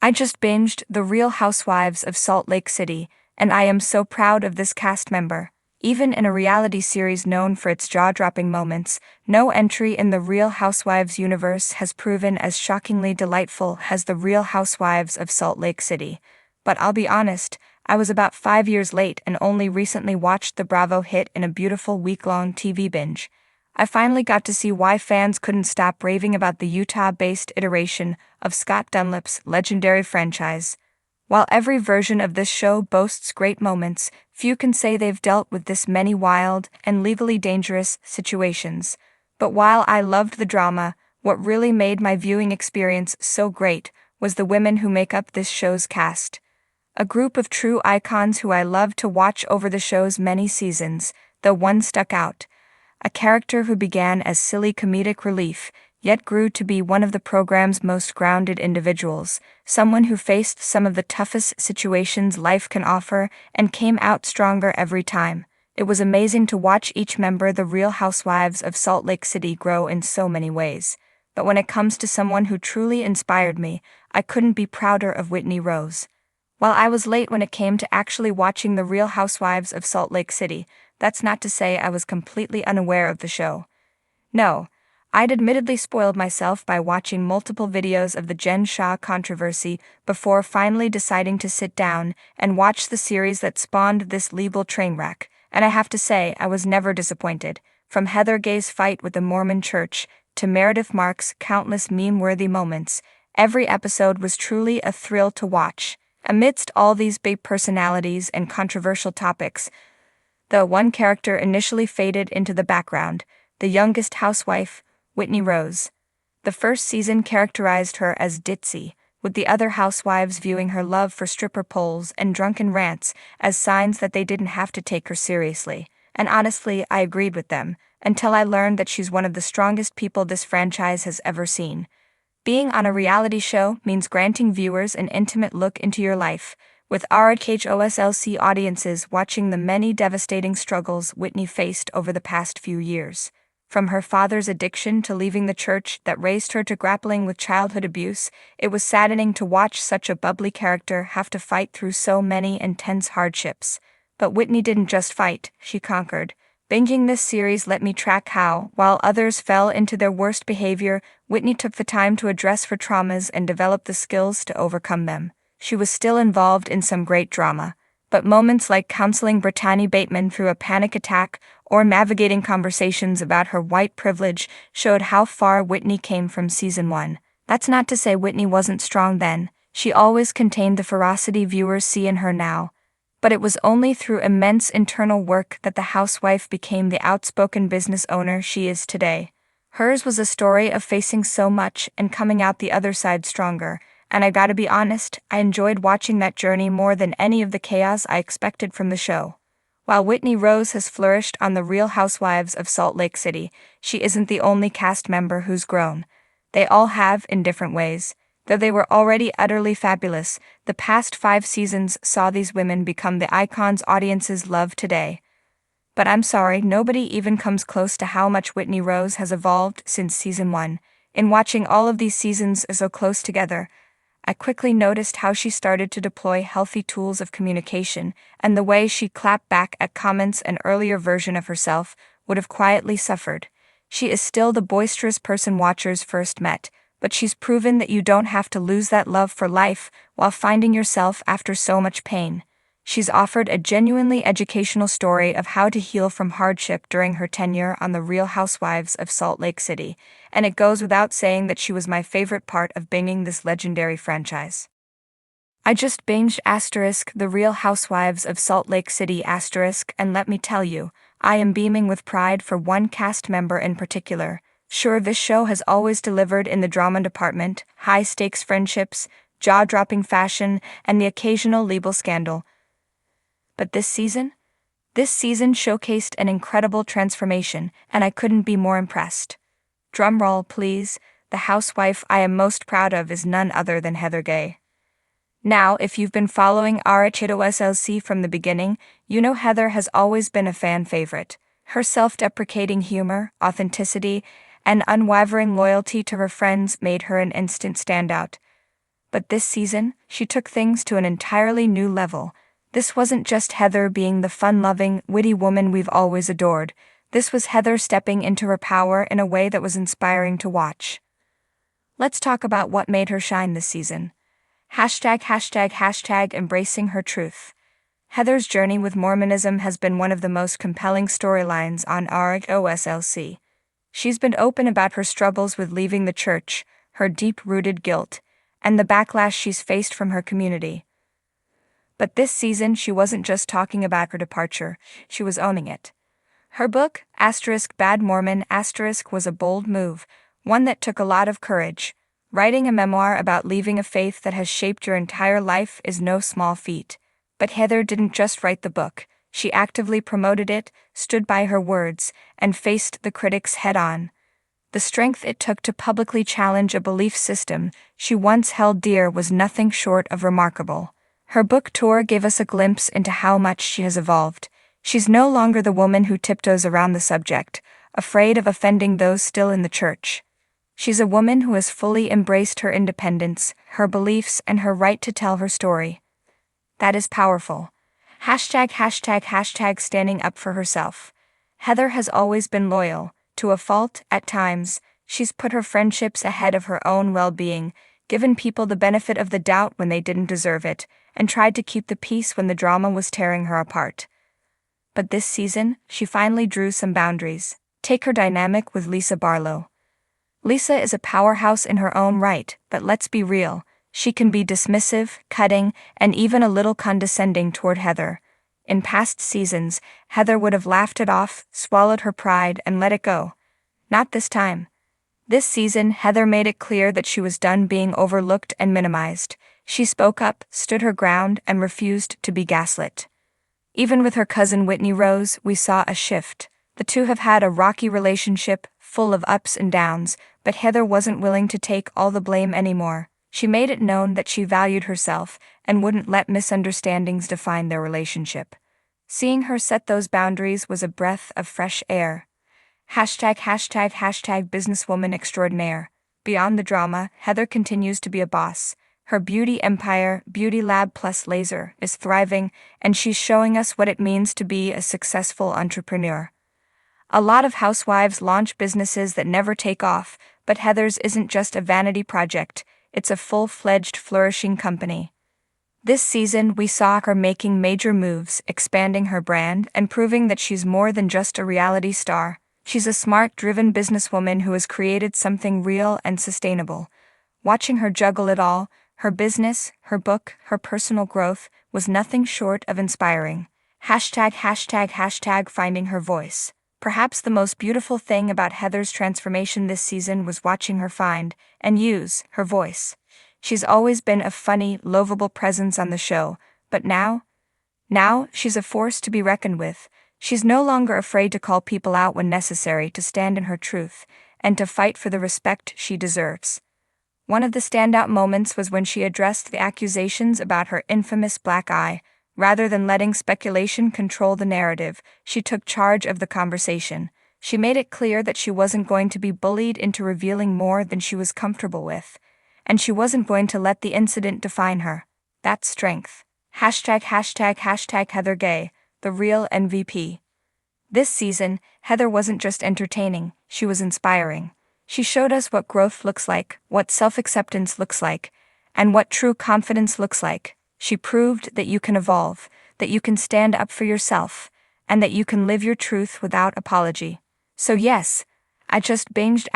I just binged The Real Housewives of Salt Lake City, and I am so proud of this cast member. Even in a reality series known for its jaw-dropping moments, no entry in the Real Housewives universe has proven as shockingly delightful as The Real Housewives of Salt Lake City. But I'll be honest, I was about 5 years late and only recently watched the Bravo hit in a beautiful week-long TV binge. I finally got to see why fans couldn't stop raving about the Utah-based iteration of Scott Dunlap's legendary franchise. While every version of this show boasts great moments, few can say they've dealt with this many wild and legally dangerous situations. But while I loved the drama, what really made my viewing experience so great was the women who make up this show's cast. A group of true icons who I loved to watch over the show's many seasons, though one stuck out. A character who began as silly comedic relief, yet grew to be one of the program's most grounded individuals, someone who faced some of the toughest situations life can offer and came out stronger every time. It was amazing to watch each member of the Real Housewives of Salt Lake City grow in so many ways. But when it comes to someone who truly inspired me, I couldn't be prouder of Whitney Rose. While I was late when it came to actually watching The Real Housewives of Salt Lake City, that's not to say I was completely unaware of the show. No, I'd admittedly spoiled myself by watching multiple videos of the Jen Shah controversy before finally deciding to sit down and watch the series that spawned this legal train wreck, and I have to say I was never disappointed. From Heather Gay's fight with the Mormon Church to Meredith Marks' countless meme-worthy moments, every episode was truly a thrill to watch. Amidst all these big personalities and controversial topics, though one character initially faded into the background, the youngest housewife, Whitney Rose. The first season characterized her as ditzy, with the other housewives viewing her love for stripper poles and drunken rants as signs that they didn't have to take her seriously. And honestly, I agreed with them, until I learned that she's one of the strongest people this franchise has ever seen. Being on a reality show means granting viewers an intimate look into your life, with RHOSLC audiences watching the many devastating struggles Whitney faced over the past few years. From her father's addiction to leaving the church that raised her to grappling with childhood abuse, it was saddening to watch such a bubbly character have to fight through so many intense hardships. But Whitney didn't just fight, she conquered. Binging this series let me track how, while others fell into their worst behavior, Whitney took the time to address her traumas and develop the skills to overcome them. She was still involved in some great drama, but moments like counseling Brittany Bateman through a panic attack or navigating conversations about her white privilege showed how far Whitney came from season 1. That's not to say Whitney wasn't strong then. She always contained the ferocity viewers see in her now. But it was only through immense internal work that the housewife became the outspoken business owner she is today. Hers was a story of facing so much and coming out the other side stronger, and I gotta be honest, I enjoyed watching that journey more than any of the chaos I expected from the show. While Whitney Rose has flourished on The Real Housewives of Salt Lake City, she isn't the only cast member who's grown. They all have in different ways. Though they were already utterly fabulous, the past 5 seasons saw these women become the icons audiences love today. But I'm sorry, nobody even comes close to how much Whitney Rose has evolved since season 1. In watching all of these seasons so close together, I quickly noticed how she started to deploy healthy tools of communication, and the way she clapped back at comments an earlier version of herself would have quietly suffered. She is still the boisterous person watchers first met, but she's proven that you don't have to lose that love for life while finding yourself after so much pain. She's offered a genuinely educational story of how to heal from hardship during her tenure on The Real Housewives of Salt Lake City, and it goes without saying that she was my favorite part of binging this legendary franchise. I just binged The Real Housewives of Salt Lake City and let me tell you, I am beaming with pride for one cast member in particular. Sure, this show has always delivered in the drama department, high-stakes friendships, jaw-dropping fashion, and the occasional legal scandal. But this season showcased an incredible transformation, and I couldn't be more impressed. Drumroll, please. The housewife I am most proud of is none other than Heather Gay. Now, if you've been following RHOSLC from the beginning, you know Heather has always been a fan favorite. Her self-deprecating humor, authenticity, and unwavering loyalty to her friends made her an instant standout. But this season, she took things to an entirely new level. This wasn't just Heather being the fun-loving, witty woman we've always adored. This was Heather stepping into her power in a way that was inspiring to watch. Let's talk about what made her shine this season. ##### embracing her truth. Heather's journey with Mormonism has been one of the most compelling storylines on ROSLC. She's been open about her struggles with leaving the church, her deep-rooted guilt, and the backlash she's faced from her community. But this season, she wasn't just talking about her departure, she was owning it. Her book, *Bad Mormon*, was a bold move, one that took a lot of courage. Writing a memoir about leaving a faith that has shaped your entire life is no small feat. But Heather didn't just write the book, she actively promoted it, stood by her words, and faced the critics head-on. The strength it took to publicly challenge a belief system she once held dear was nothing short of remarkable. Her book tour gave us a glimpse into how much she has evolved. She's no longer the woman who tiptoes around the subject, afraid of offending those still in the church. She's a woman who has fully embraced her independence, her beliefs, and her right to tell her story. That is powerful. ### standing up for herself. Heather has always been loyal. To a fault, at times, she's put her friendships ahead of her own well-being, given people the benefit of the doubt when they didn't deserve it, and tried to keep the peace when the drama was tearing her apart. But this season, she finally drew some boundaries. Take her dynamic with Lisa Barlow. Lisa is a powerhouse in her own right, but let's be real, she can be dismissive, cutting, and even a little condescending toward Heather. In past seasons, Heather would have laughed it off, swallowed her pride, and let it go. Not this time. This season, Heather made it clear that she was done being overlooked and minimized. She spoke up, stood her ground, and refused to be gaslit. Even with her cousin Whitney Rose, we saw a shift. The two have had a rocky relationship, full of ups and downs, but Heather wasn't willing to take all the blame anymore. She made it known that she valued herself and wouldn't let misunderstandings define their relationship. Seeing her set those boundaries was a breath of fresh air. ### businesswoman extraordinaire. Beyond the drama, Heather continues to be a boss. Her beauty empire, Beauty Lab Plus Laser, is thriving, and she's showing us what it means to be a successful entrepreneur. A lot of housewives launch businesses that never take off, but Heather's isn't just a vanity project, it's a full-fledged flourishing company. This season, we saw her making major moves, expanding her brand, and proving that she's more than just a reality star. She's a smart, driven businesswoman who has created something real and sustainable. Watching her juggle it all, her business, her book, her personal growth, was nothing short of inspiring. ###, finding her voice. Perhaps the most beautiful thing about Heather's transformation this season was watching her find, and use, her voice. She's always been a funny, lovable presence on the show, but now she's a force to be reckoned with. She's no longer afraid to call people out when necessary, to stand in her truth, and to fight for the respect she deserves. One of the standout moments was when she addressed the accusations about her infamous black eye. Rather than letting speculation control the narrative, she took charge of the conversation. She made it clear that she wasn't going to be bullied into revealing more than she was comfortable with, and she wasn't going to let the incident define her. That's strength. ### Heather Gay, the real MVP. This season, Heather wasn't just entertaining, she was inspiring. She showed us what growth looks like, what self-acceptance looks like, and what true confidence looks like. She proved that you can evolve, that you can stand up for yourself, and that you can live your truth without apology. So yes, I just binged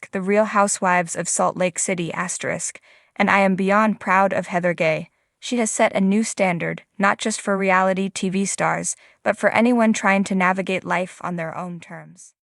* The Real Housewives of Salt Lake City *, and I am beyond proud of Heather Gay. She has set a new standard, not just for reality TV stars, but for anyone trying to navigate life on their own terms.